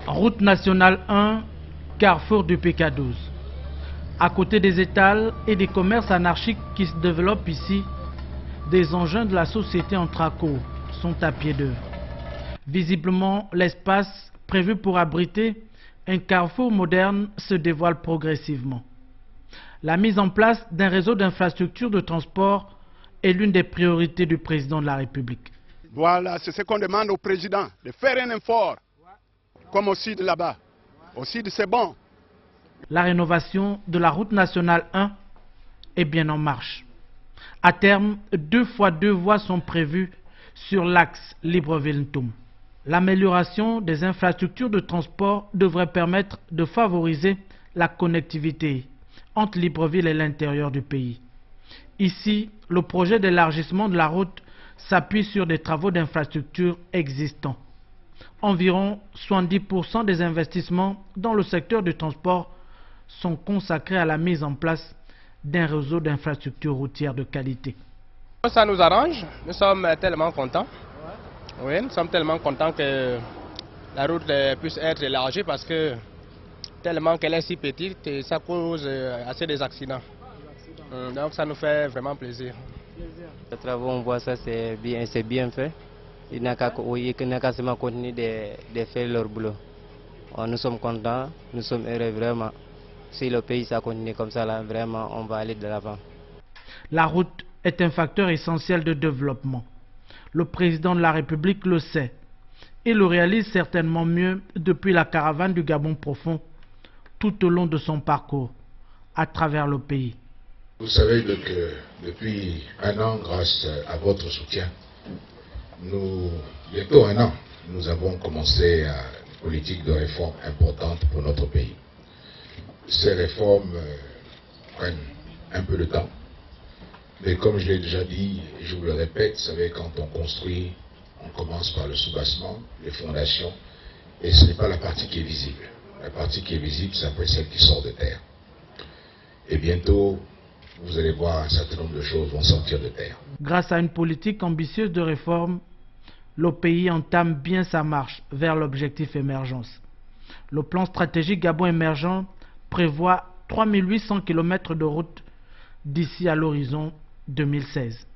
Route nationale 1, carrefour du PK12. À côté des étals et des commerces anarchiques qui se développent ici, des engins de la société en traco sont à pied d'œuvre. Visiblement, l'espace prévu pour abriter un carrefour moderne se dévoile progressivement. La mise en place d'un réseau d'infrastructures de transport est l'une des priorités du président de la République. Voilà, c'est ce qu'on demande au président, de faire un effort, comme au sud là-bas. Au sud, c'est bon. La rénovation de la route nationale 1 est bien en marche. À terme, 2 fois 2 voies sont prévues sur l'axe Libreville-Ntoum. L'amélioration des infrastructures de transport devrait permettre de favoriser la connectivité entre Libreville et l'intérieur du pays. Ici, le projet d'élargissement de la route s'appuie sur des travaux d'infrastructure existants. Environ 70% des investissements dans le secteur du transport sont consacrés à la mise en place d'un réseau d'infrastructures routières de qualité. Ça nous arrange, nous sommes tellement contents. Oui, nous sommes tellement contents que la route puisse être élargie parce que tellement qu'elle est si petite et ça cause assez des accidents. Donc ça nous fait vraiment plaisir. Les travaux, on voit ça, c'est bien fait. Il n'a qu'à seulement continuer de faire leur boulot. Nous sommes contents, nous sommes heureux vraiment. Si le pays ça continue comme ça, là, vraiment, on va aller de l'avant. La route est un facteur essentiel de développement. Le président de la République le sait. Il le réalise certainement mieux depuis la caravane du Gabon profond, tout au long de son parcours, à travers le pays. Vous savez que depuis un an, grâce à votre soutien, bientôt un an, nous avons commencé une politique de réforme importante pour notre pays. Ces réformes prennent un peu de temps, mais comme je l'ai déjà dit, et je vous le répète, vous savez, quand on construit, on commence par le soubassement, les fondations, et ce n'est pas la partie qui est visible. La partie qui est visible, c'est après celle qui sort de terre. Et bientôt, vous allez voir un certain nombre de choses vont sortir de terre. Grâce à une politique ambitieuse de réforme, le pays entame bien sa marche vers l'objectif émergence. Le plan stratégique Gabon émergent prévoit 3800 km de route d'ici à l'horizon 2016.